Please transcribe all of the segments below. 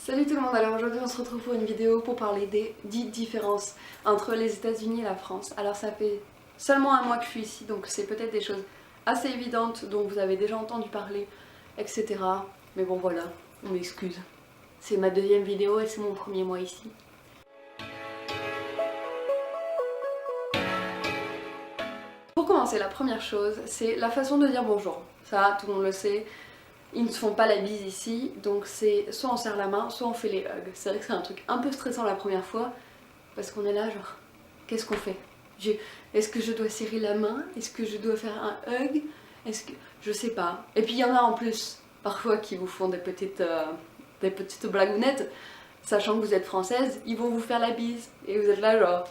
Salut tout le monde, alors aujourd'hui on se retrouve pour une vidéo pour parler des dites différences entre les États-Unis et la France. Alors ça fait seulement un mois que je suis ici, donc c'est peut-être des choses assez évidentes dont vous avez déjà entendu parler, etc. Mais bon voilà, on m'excuse. C'est ma deuxième vidéo et c'est mon premier mois ici. Pour commencer, la première chose, c'est la façon de dire bonjour. Ça, tout le monde le sait. Ils ne se font pas la bise ici, donc c'est soit on serre la main, soit on fait les hugs. C'est vrai que c'est un truc un peu stressant la première fois, parce qu'on est là genre, qu'est-ce qu'on fait? Est-ce que je dois serrer la main? Est-ce que je dois faire un hug? Est-ce que... Je sais pas. Et puis il y en a en plus, parfois, qui vous font des petites blagounettes, sachant que vous êtes française, ils vont vous faire la bise. Et vous êtes là genre,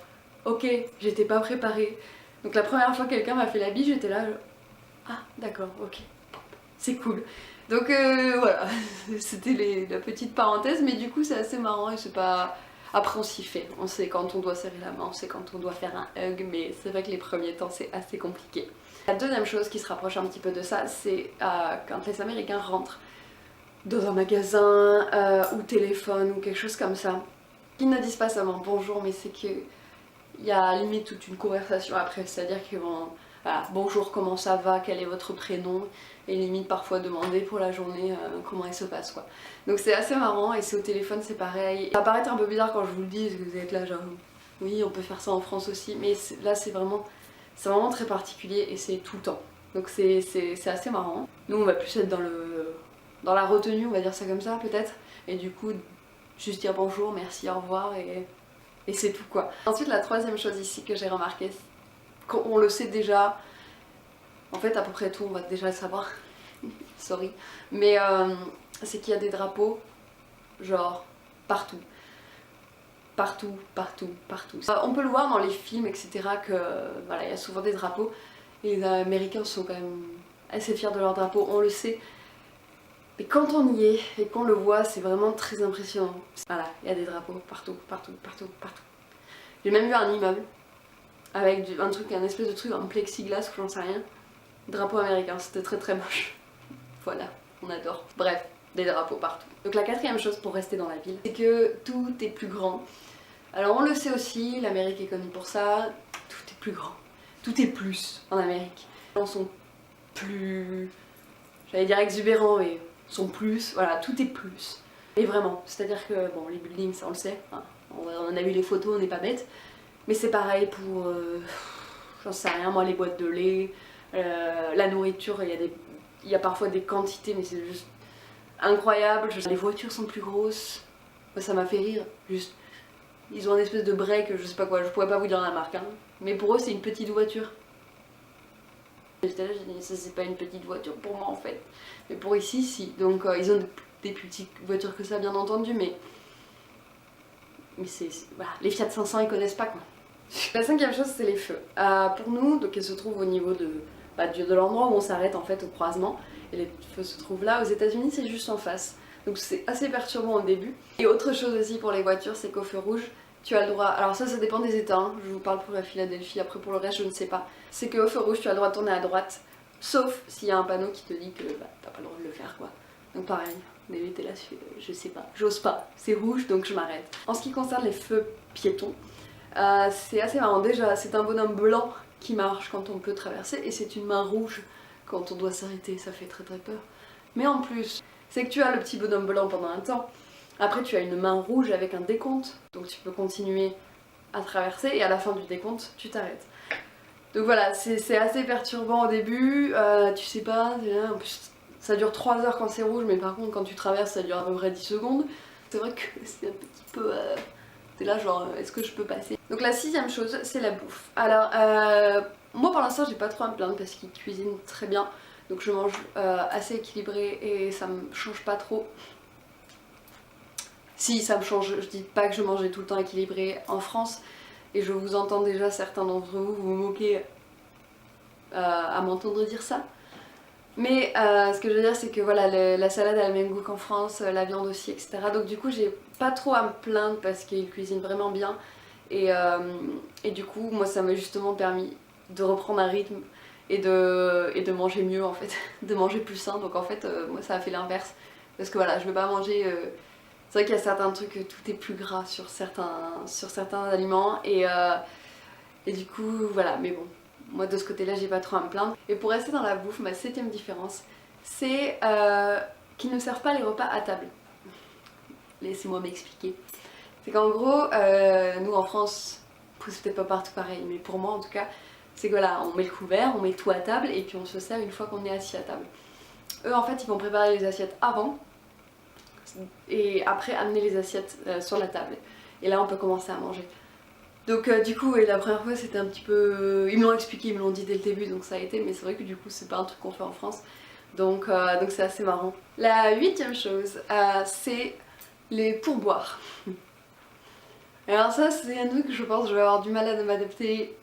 ok, j'étais pas préparée. Donc la première fois que quelqu'un m'a fait la bise, j'étais là genre, ah d'accord, ok, c'est cool. Donc voilà, c'était la petite parenthèse, mais du coup c'est assez marrant et c'est pas... Après on s'y fait, on sait quand on doit serrer la main, on sait quand on doit faire un hug, mais c'est vrai que les premiers temps c'est assez compliqué. La deuxième chose qui se rapproche un petit peu de ça, c'est quand les Américains rentrent dans un magasin ou téléphone ou quelque chose comme ça, ils ne disent pas seulement bonjour, mais c'est que il y a limite toute une conversation après, c'est-à-dire qu'ils vont... Voilà, bonjour, comment ça va, quel est votre prénom, et limite parfois demander pour la journée comment elle se passe quoi. Donc c'est assez marrant et c'est au téléphone c'est pareil. Ça va paraître un peu bizarre quand je vous le dis, parce que vous êtes là genre oui on peut faire ça en France aussi, mais là c'est vraiment très particulier et c'est tout le temps. Donc c'est assez marrant. Nous on va plus être dans la retenue, on va dire ça comme ça peut-être, et du coup juste dire bonjour, merci, au revoir et c'est tout quoi. Ensuite la troisième chose ici que j'ai remarqué, on le sait déjà, en fait à peu près tout on va déjà le savoir, sorry, mais c'est qu'il y a des drapeaux, genre partout. Partout, partout, partout. On peut le voir dans les films, etc. que voilà, il y a souvent des drapeaux, et les Américains sont quand même assez fiers de leur drapeau, on le sait. Mais quand on y est et qu'on le voit, c'est vraiment très impressionnant. Voilà, il y a des drapeaux partout, partout, partout, partout. J'ai même vu un immeuble avec un espèce de truc en plexiglas ou j'en sais rien. Drapeau américain, c'était très très moche. Voilà, on adore. Bref, des drapeaux partout. Donc la quatrième chose pour rester dans la ville, c'est que tout est plus grand. Alors on le sait aussi, l'Amérique est connue pour ça, tout est plus grand. Tout est plus en Amérique. Les gens sont plus, j'allais dire exubérants, mais sont plus, voilà, tout est plus. Et vraiment, c'est-à-dire que, bon, les buildings, ça on le sait, hein, on a vu les photos, on n'est pas bête, mais c'est pareil pour, j'en sais rien, moi, les boîtes de lait, la nourriture, il y a parfois des quantités, mais c'est juste incroyable. Les voitures sont plus grosses, ça m'a fait rire, juste, ils ont un espèce de break, je sais pas quoi, je pourrais pas vous dire la marque, hein, mais pour eux c'est une petite voiture. J'étais là, j'ai dit, ça c'est pas une petite voiture pour moi en fait. Mais pour ici, si. Donc ils ont des plus petites voitures que ça bien entendu, mais voilà. Les Fiat 500 ils connaissent pas quoi. La cinquième chose c'est les feux. Pour nous, donc elles se trouvent au niveau de l'endroit où on s'arrête en fait au croisement. Et les feux se trouvent là. Aux États-Unis c'est juste en face. Donc c'est assez perturbant au début. Et autre chose aussi pour les voitures, c'est qu'au feu rouge, tu as le droit, alors ça dépend des états, hein. Je vous parle pour la Philadelphie, après pour le reste je ne sais pas. C'est qu'au feu rouge tu as le droit de tourner à droite, sauf s'il y a un panneau qui te dit que t'as pas le droit de le faire quoi. Donc pareil, t'es là, je sais pas, j'ose pas, c'est rouge donc je m'arrête. En ce qui concerne les feux piétons, c'est assez marrant. Déjà c'est un bonhomme blanc qui marche quand on peut traverser et c'est une main rouge quand on doit s'arrêter, ça fait très très peur. Mais en plus, c'est que tu as le petit bonhomme blanc pendant un temps. Après tu as une main rouge avec un décompte, donc tu peux continuer à traverser et à la fin du décompte tu t'arrêtes. Donc voilà, c'est assez perturbant au début, tu sais pas, en plus ça dure 3 heures quand c'est rouge, mais par contre quand tu traverses ça dure à peu près 10 secondes. C'est vrai que c'est un petit peu... t'es là genre, est-ce que je peux passer? Donc la sixième chose, c'est la bouffe. Alors, moi pour l'instant j'ai pas trop à me plaindre parce qu'ils cuisinent très bien, donc je mange assez équilibré et ça me change pas trop. Si, ça me change, je dis pas que je mangeais tout le temps équilibré en France, et je vous entends déjà, certains d'entre vous, vous moquer à m'entendre dire ça. Mais ce que je veux dire c'est que voilà, la salade a le même goût qu'en France, la viande aussi, etc. Donc du coup j'ai pas trop à me plaindre parce qu'ils cuisinent vraiment bien. Et du coup moi ça m'a justement permis de reprendre un rythme et de manger mieux en fait, de manger plus sain. Donc en fait moi ça a fait l'inverse. Parce que voilà, je veux pas manger C'est vrai qu'il y a certains trucs, tout est plus gras sur certains aliments et du coup voilà, mais bon, moi de ce côté là j'ai pas trop à me plaindre. Et pour rester dans la bouffe, ma 7ème différence, c'est qu'ils ne servent pas les repas à table. Laissez-moi m'expliquer. C'est qu'en gros, nous en France, c'est peut-être pas partout pareil, mais pour moi en tout cas, c'est que voilà, on met le couvert, on met tout à table et puis on se sert une fois qu'on est assis à table. Eux en fait ils vont préparer les assiettes avant et après amener les assiettes sur la table. Et là on peut commencer à manger. Donc du coup la première fois c'était un petit peu... Ils me l'ont expliqué, ils me l'ont dit dès le début donc ça a été, mais c'est vrai que du coup c'est pas un truc qu'on fait en France. Donc c'est assez marrant. La 8ème chose, c'est les pourboires. Alors ça c'est un truc que je pense que je vais avoir du mal à m'adapter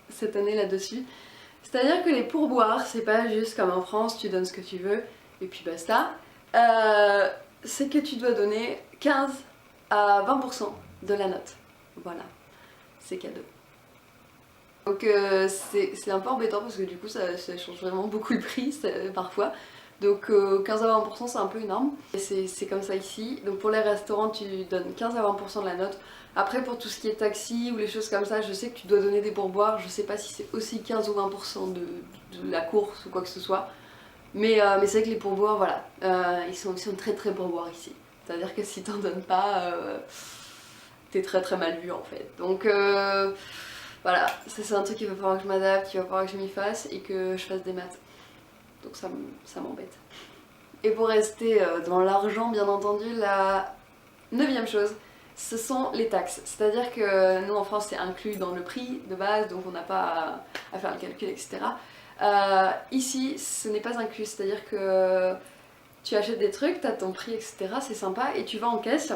cette année là-dessus. C'est-à-dire que les pourboires, c'est pas juste comme en France, tu donnes ce que tu veux et puis basta. C'est que tu dois donner 15 à 20% de la note. Voilà, c'est cadeau. Donc c'est un peu embêtant parce que du coup ça change vraiment beaucoup le prix parfois. Donc 15 à 20% c'est un peu énorme. C'est comme ça ici. Donc pour les restaurants tu donnes 15 à 20% de la note. Après pour tout ce qui est taxi ou les choses comme ça, je sais que tu dois donner des pourboires. Je sais pas si c'est aussi 15 ou 20% de la course ou quoi que ce soit. Mais c'est vrai que les pourboires, voilà, ils sont très très pourboires ici. C'est-à-dire que si t'en donnes pas, t'es très très mal vu en fait. Donc voilà, c'est un truc qu'il va falloir que je m'adapte, qu'il va falloir que je m'y fasse et que je fasse des maths. Donc ça m'embête. Et pour rester dans l'argent, bien entendu, la 9ème chose, ce sont les taxes. C'est-à-dire que nous en France c'est inclus dans le prix de base, donc on n'a pas à faire le calcul, etc. Ici ce n'est pas inclus, c'est-à-dire que tu achètes des trucs, tu as ton prix, etc. C'est sympa, et tu vas en caisse,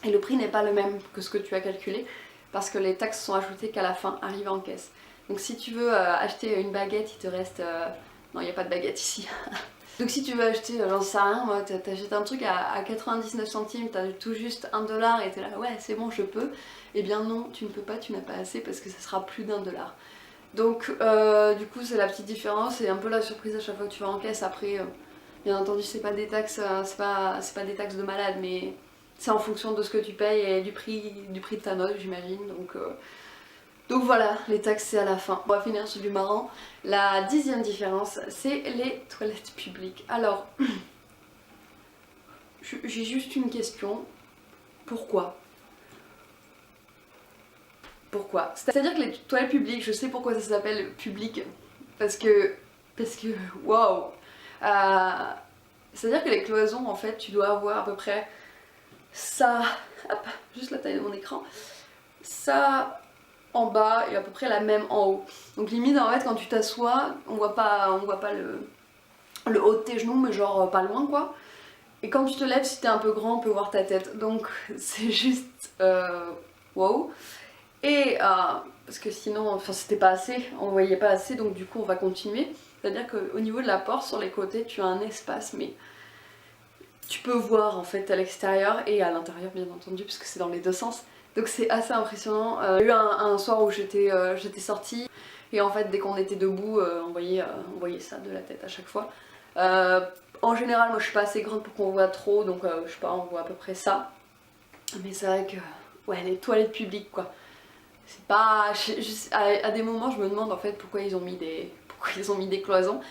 et le prix n'est pas le même que ce que tu as calculé, parce que les taxes sont ajoutées qu'à la fin, arrivées en caisse. Donc si tu veux acheter une baguette, il te reste... Non, il n'y a pas de baguette ici. Donc si tu veux acheter, j'en sais rien, moi t'achètes un truc à 99 centimes, t'as tout juste 1 dollar et t'es là, ouais c'est bon je peux. Eh bien non, tu ne peux pas, tu n'as pas assez parce que ça sera plus d'1 dollar. Donc du coup c'est la petite différence et un peu la surprise à chaque fois que tu vas en caisse. Après, bien entendu c'est pas des taxes, c'est pas des taxes de malade, mais c'est en fonction de ce que tu payes et du prix de ta note j'imagine. Donc voilà, les taxes c'est à la fin. On va finir sur du marrant. La 10ème différence, c'est les toilettes publiques. Alors, j'ai juste une question. Pourquoi? Pourquoi? C'est-à-dire que les toilettes publiques, je sais pourquoi ça s'appelle public. Parce que, waouh. C'est-à-dire que les cloisons, en fait, tu dois avoir à peu près ça, hop, juste la taille de mon écran, ça en bas et à peu près la même en haut. Donc limite en fait quand tu t'assois, on voit pas le haut de tes genoux mais genre pas loin quoi. Et quand tu te lèves, si t'es un peu grand, on peut voir ta tête. Donc c'est juste wow. Et parce que sinon, enfin c'était pas assez, on voyait pas assez donc du coup on va continuer. C'est-à-dire qu'au niveau de la porte sur les côtés, tu as un espace mais tu peux voir en fait à l'extérieur et à l'intérieur bien entendu puisque c'est dans les deux sens. Donc c'est assez impressionnant. Il y a eu un soir où j'étais sortie et en fait dès qu'on était debout on voyait ça de la tête à chaque fois. En général moi je suis pas assez grande pour qu'on voit trop donc je sais pas, on voit à peu près ça. Mais c'est vrai que ouais les toilettes publiques quoi. C'est pas... à des moments je me demande en fait pourquoi ils ont mis des cloisons.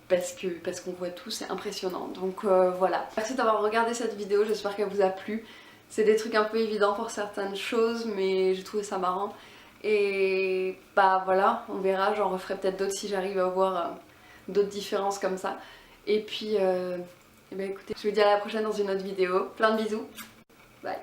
Parce qu'on voit tout, c'est impressionnant. Donc voilà. Merci d'avoir regardé cette vidéo, j'espère qu'elle vous a plu. C'est des trucs un peu évidents pour certaines choses, mais j'ai trouvé ça marrant. Et bah voilà, on verra, j'en referai peut-être d'autres si j'arrive à voir d'autres différences comme ça. Et puis, eh ben, écoutez, je vous dis à la prochaine dans une autre vidéo. Plein de bisous, bye.